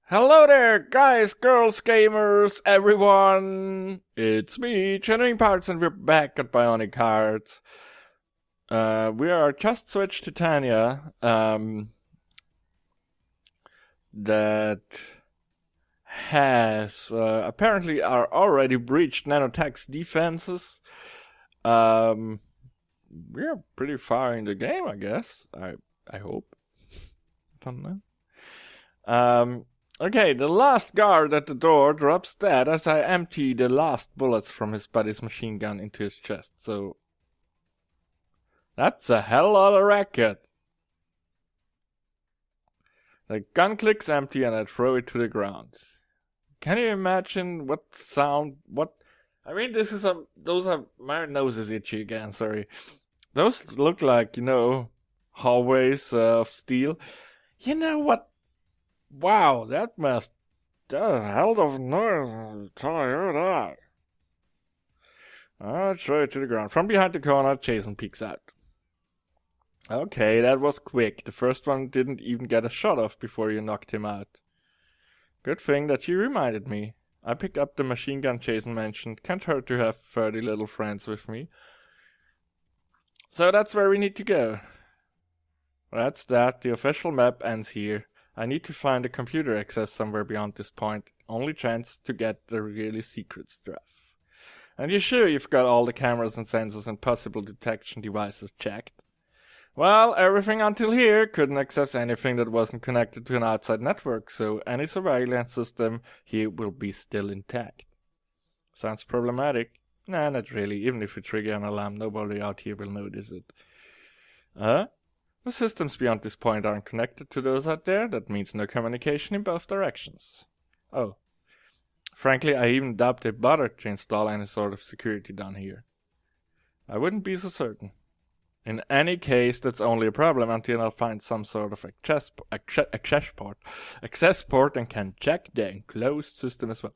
Hello there, guys, girls, gamers, everyone! It's me, GenuineParts, and we're back at Bionic Heart. We are just switched to Tanya, that has apparently already breached Nanotech's defenses. We're pretty far in the game, I guess. I hope. Don't know. Okay, the last guard at the door drops dead as I empty the last bullets from his buddy's machine gun into his chest, so... That's a hell lot of racket! The gun clicks empty and I throw it to the ground. Can you imagine what sound, I mean, my nose is itchy again, sorry. Those look like, hallways of steel. You know what? Wow, that hell of a noise, I'll tell you that. I'll throw it to the ground. From behind the corner, Jason peeks out. Okay, that was quick. The first one didn't even get a shot off before you knocked him out. Good thing that you reminded me. I picked up the machine gun Jason mentioned. Can't hurt to have 30 little friends with me. So that's where we need to go. That's that. The official map ends here. I need to find a computer access somewhere beyond this point. Only chance to get the really secret stuff. And you sure you've got all the cameras and sensors and possible detection devices checked? Well, everything until here couldn't access anything that wasn't connected to an outside network, so any surveillance system here will be still intact. Sounds problematic? Nah, not really. Even if we trigger an alarm, nobody out here will notice it. The systems beyond this point aren't connected to those out there. That means no communication in both directions. Oh. Frankly, I even doubt they bothered to install any sort of security down here. I wouldn't be so certain. In any case, that's only a problem until I find some sort of access port and can check the enclosed system as well.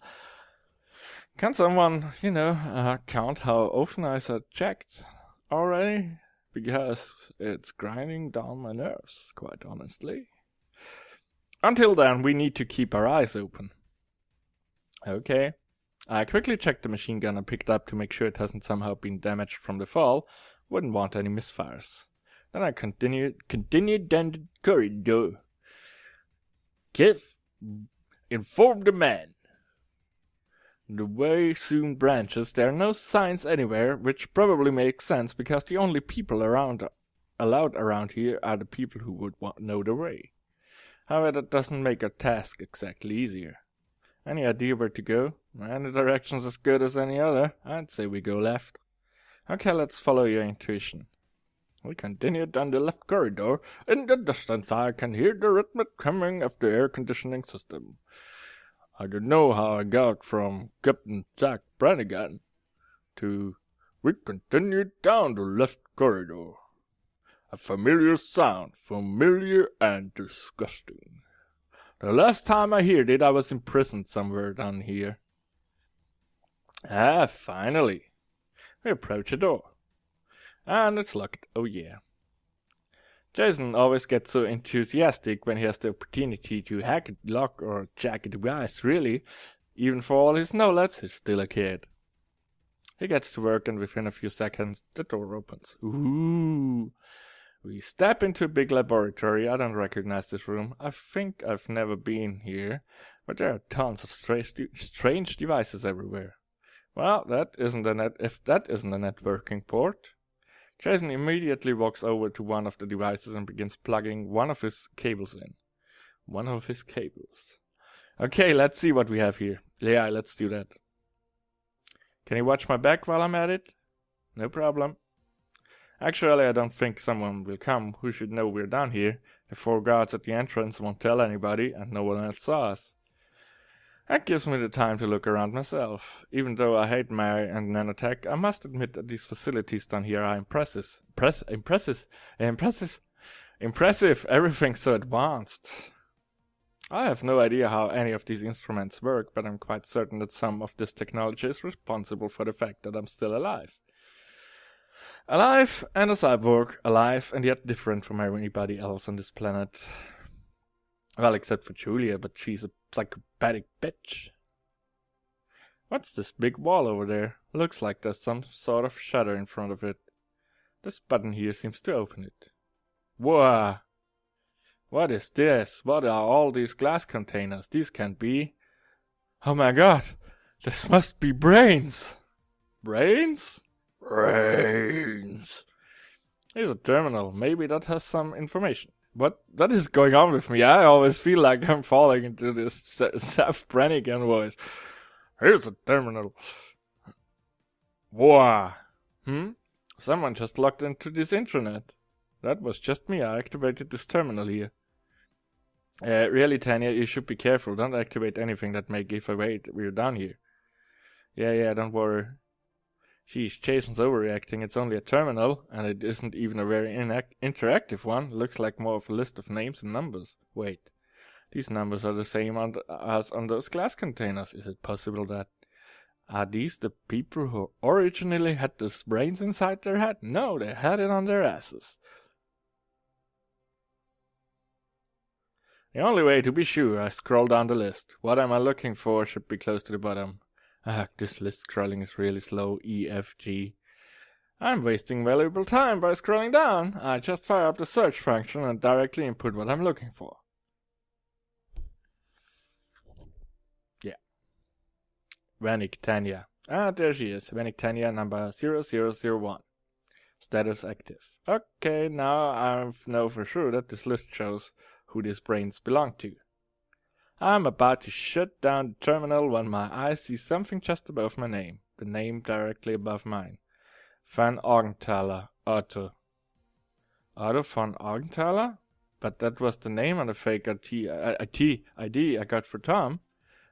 Can someone, count how often I said checked already? Because it's grinding down my nerves, quite honestly. Until then, we need to keep our eyes open. Okay. I quickly checked the machine gun I picked up to make sure it hasn't somehow been damaged from the fall. Wouldn't want any misfires. Then I continued down the corridor. Inform the man. The way soon branches. There are no signs anywhere, which probably makes sense because the only people allowed around here are the people who would know the way. However, that doesn't make our task exactly easier. Any idea where to go? Any direction's as good as any other. I'd say we go left. Okay, let's follow your intuition. We continue down the left corridor. In the distance I can hear the rhythmic humming of the air conditioning system. I don't know how I got from Captain Jack Brannigan to we continued down the left corridor. A familiar sound, familiar and disgusting. The last time I heard it, I was imprisoned somewhere down here. Finally. We approach a door. And it's locked, oh yeah. Jason always gets so enthusiastic when he has the opportunity to hack a lock or jack a device, really. Even for all his knowledge, he's still a kid. He gets to work and within a few seconds, the door opens. Ooh! We step into a big laboratory. I don't recognize this room. I think I've never been here, but there are tons of strange devices everywhere. Well, if that isn't a networking port. Jason immediately walks over to one of the devices and begins plugging one of his cables in. One of his cables. Okay, let's see what we have here. Yeah, let's do that. Can you watch my back while I'm at it? No problem. Actually, I don't think someone will come who should know we're down here. The 4 guards at the entrance won't tell anybody, and no one else saw us. That gives me the time to look around myself. Even though I hate Mary and nanotech, I must admit that these facilities down here are impressive. Impressive, everything's so advanced. I have no idea how any of these instruments work, but I'm quite certain that some of this technology is responsible for the fact that I'm still alive. Alive and a cyborg, alive and yet different from anybody else on this planet. Well, except for Julia, but she's a psychopathic bitch. What's this big wall over there? Looks like there's some sort of shutter in front of it. This button here seems to open it. Whoa! What is this? What are all these glass containers? These can't be... Oh my god! This must be brains! Brains? Brains! Here's a terminal. Maybe that has some information. What is going on with me? I always feel like I'm falling into this Seth Brannigan voice. Here's a terminal. Whoa! Someone just logged into this internet. That was just me. I activated this terminal here. Really, Tanya, you should be careful. Don't activate anything that may give away we're down here. Yeah, don't worry. Jeez, Jason's overreacting. It's only a terminal, and it isn't even a very interactive one. Looks like more of a list of names and numbers. Wait, these numbers are the same as on those glass containers. Is it possible that... Are these the people who originally had those brains inside their head? No, they had it on their asses. The only way to be sure, I scroll down the list. What am I looking for should be close to the bottom. This list scrolling is really slow. E, F, G. I'm wasting valuable time by scrolling down. I just fire up the search function and directly input what I'm looking for. Yeah. Vanik Tanya. There she is. Vanik Tanya, number 0001. Status active. Okay, now I know for sure that this list shows who these brains belong to. I'm about to shut down the terminal when my eye sees something just above my name. The name directly above mine. Van Augenthaler, Otto. Otto von Augenthaler? But that was the name on the fake ID I got for Tom.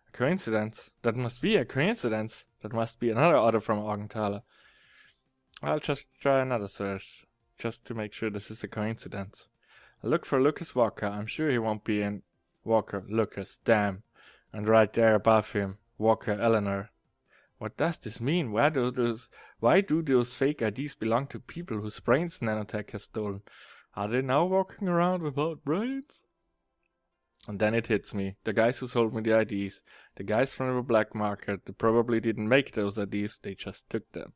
A coincidence? That must be a coincidence. That must be another Otto from Augenthaler. I'll just try another search, just to make sure this is a coincidence. I look for Lucas Walker. I'm sure he won't be in... Walker, Lucas, damn. And right there above him, Walker Eleanor. What does this mean? Why do those fake IDs belong to people whose brains Nanotech has stolen? Are they now walking around without brains? And then it hits me. The guys who sold me the IDs, the guys from the black market, they probably didn't make those IDs, they just took them.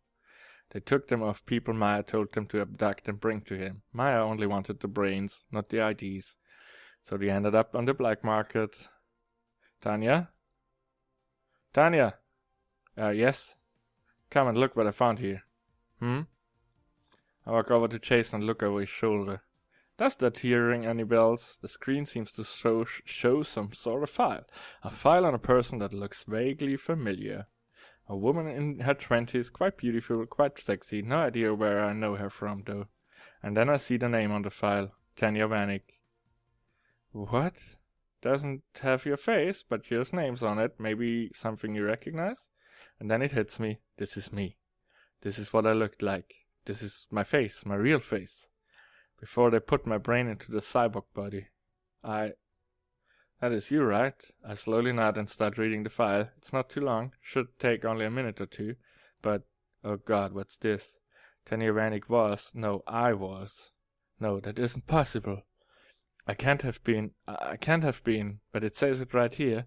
They took them off people Maya told them to abduct and bring to him. Maya only wanted the brains, not the IDs. So they ended up on the black market. Tanya? Tanya? Yes? Come and look what I found here. I walk over to Jason and look over his shoulder. Does that here ring any bells? The screen seems to show some sort of file. A file on a person that looks vaguely familiar. A woman in her 20s, quite beautiful, quite sexy. No idea where I know her from, though. And then I see the name on the file. Tanya Vanik. What? Doesn't have your face, but your name's on it. Maybe something you recognize? And then it hits me. This is me. This is what I looked like. This is my face, my real face. Before they put my brain into the cyborg body. That is you, right? I slowly nod and start reading the file. It's not too long. Should take only a minute or two. But, oh god, what's this? Tanya Vanik was. No, I was. No, that isn't possible. I can't have been, but it says it right here.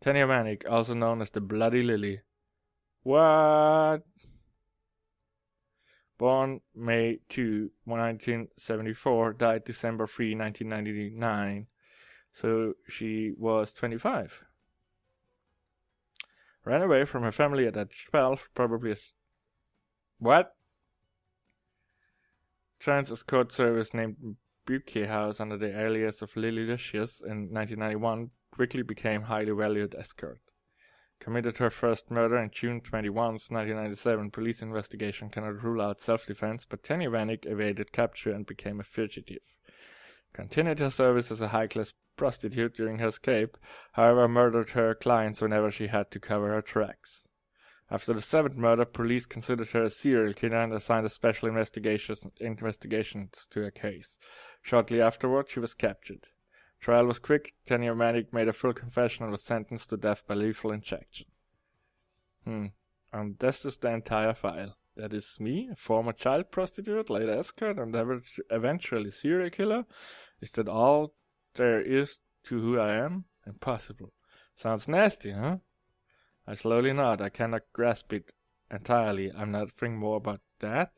Tanya Vanik, also known as the Bloody Lily. What? Born May 2, 1974, died December 3, 1999. So she was 25. Ran away from her family at age 12, probably as... What? Trans escort service named Buke House under the alias of Lily Licious in 1991 quickly became highly valued escort. Committed her first murder in June 21, 1997. Police investigation cannot rule out self-defense, but Tanya Vanik evaded capture and became a fugitive. Continued her service as a high-class prostitute during her escape, however murdered her clients whenever she had to cover her tracks. After the 7th murder, police considered her a serial killer and assigned a special investigations to her case. Shortly afterward, she was captured. Trial was quick. Tanya Vanik made a full confession and was sentenced to death by lethal injection. And this is the entire file. That is me, a former child prostitute, later escort, and eventually serial killer. Is that all there is to who I am? Impossible. Sounds nasty, huh? I slowly nod. I cannot grasp it entirely. I'm not thinking more about that.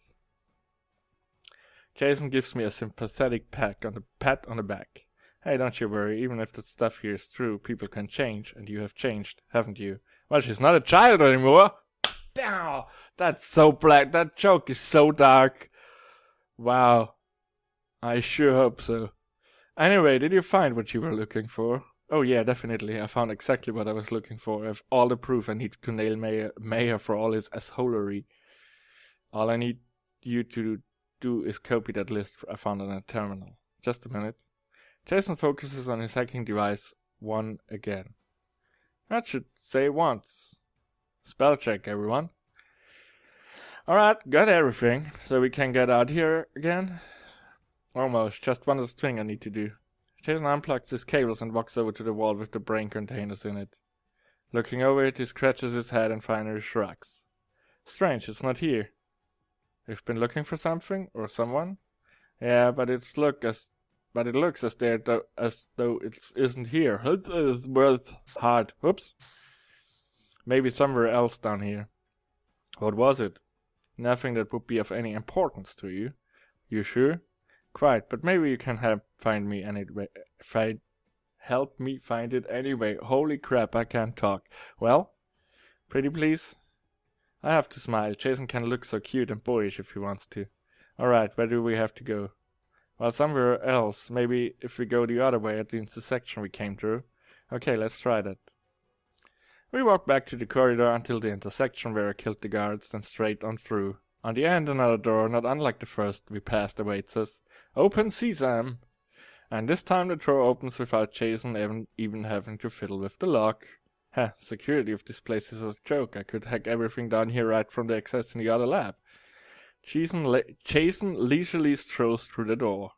Jason gives me a sympathetic pat on the back. Hey, don't you worry. Even if that stuff here is true, people can change, and you have changed, haven't you? Well, she's not a child anymore. Damn, that's so black. That joke is so dark. Wow. I sure hope so. Anyway, did you find what you were looking for? Oh yeah, definitely. I found exactly what I was looking for. I have all the proof I need to nail Mayer for all his assholery. All I need you to do is copy that list I found on a terminal. Just a minute. Jason focuses on his hacking device one again. That should say once. Spell check, everyone. Alright, got everything. So we can get out here again. Almost. Just one last thing I need to do. Jason unplugs his cables and walks over to the wall with the brain containers in it. Looking over it, he scratches his head and finally shrugs. Strange, it's not here. You've been looking for something or someone? Yeah, but it looks as though it isn't here. It's worth hard. Whoops. Maybe somewhere else down here. What was it? Nothing that would be of any importance to you. You sure? Quite, but maybe you can help me find it anyway. Holy crap, I can't talk. Well, pretty please? I have to smile. Jason can look so cute and boyish if he wants to. Alright, where do we have to go? Well, somewhere else. Maybe if we go the other way at the intersection we came through. Okay, let's try that. We walk back to the corridor until the intersection where I killed the guards, then straight on through. On the end, another door, not unlike the first we passed, awaits us. Open sesame! And this time the door opens without Jason even having to fiddle with the lock. Heh, security of this place is a joke. I could hack everything down here right from the access in the other lab. Jason leisurely strolls through the door.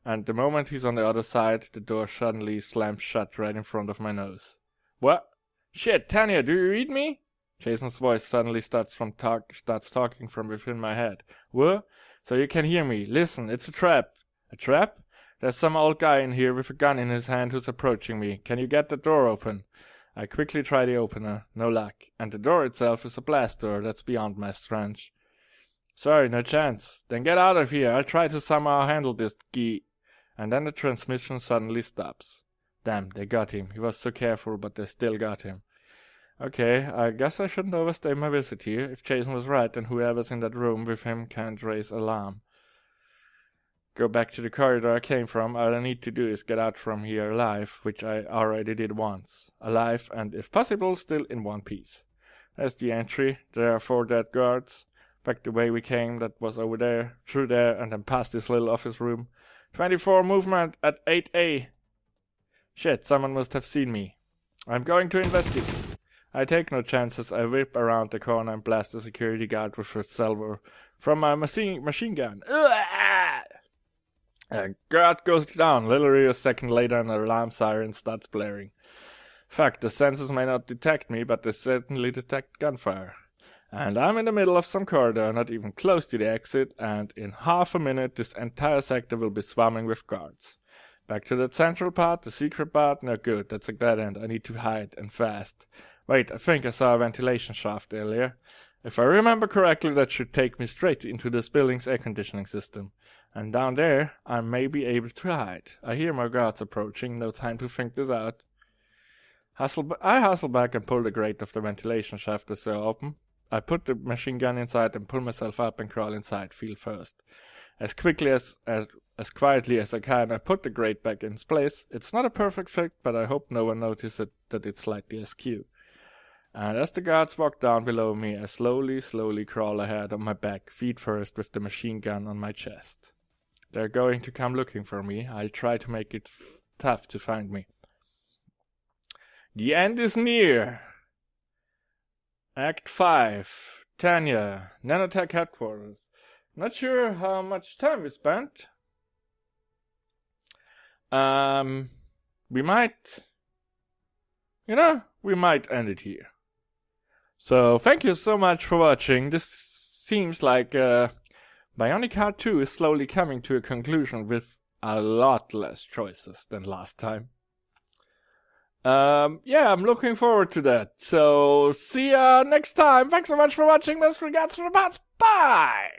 And the moment he's on the other side, the door suddenly slams shut right in front of my nose. What? Shit, Tanya, do you read me? Jason's voice suddenly starts talking from within my head. What? So you can hear me. Listen, it's a trap. A trap? There's some old guy in here with a gun in his hand who's approaching me. Can you get the door open? I quickly try the opener. No luck. And the door itself is a blast door that's beyond my strength. Sorry, no chance. Then get out of here. I'll try to somehow handle this key. And then the transmission suddenly stops. Damn, they got him. He was so careful, but they still got him. Okay, I guess I shouldn't overstay my visit here. If Jason was right, then whoever's in that room with him can't raise alarm. Go back to the corridor I came from. All I need to do is get out from here alive, which I already did once. Alive and, if possible, still in one piece. There's the entry. There are 4 dead guards. Back the way we came, that was over there, through there, and then past this little office room. 24 movement at 8A. Shit, someone must have seen me. I'm going to investigate. I take no chances. I whip around the corner and blast the security guard with a salvo from my machine gun. A guard goes down. Literally a second later, an alarm siren starts blaring. Fuck, the sensors may not detect me, but they certainly detect gunfire. And I'm in the middle of some corridor, not even close to the exit, and in half a minute this entire sector will be swarming with guards. Back to the central part, the secret part, no good, that's a dead end. I need to hide, and fast. Wait, I think I saw a ventilation shaft earlier. If I remember correctly, that should take me straight into this building's air conditioning system. And down there, I may be able to hide. I hear my guards approaching, no time to think this out. I hustle back and pull the grate of the ventilation shaft as they open. I put the machine gun inside and pull myself up and crawl inside, feel first. As quietly as I can, I put the grate back in its place. It's not a perfect fit, but I hope no one notices that it's slightly askew. And as the guards walk down below me, I slowly crawl ahead on my back, feet first, with the machine gun on my chest. They're going to come looking for me. I'll try to make it tough to find me. The end is near. Act 5. Tanya, Nanotech Headquarters. Not sure how much time we spent. We might end it here. So, thank you so much for watching. This seems like Bionic Heart 2 is slowly coming to a conclusion with a lot less choices than last time. Yeah, I'm looking forward to that. So, see ya next time. Thanks so much for watching. Best regards from the bots. Bye!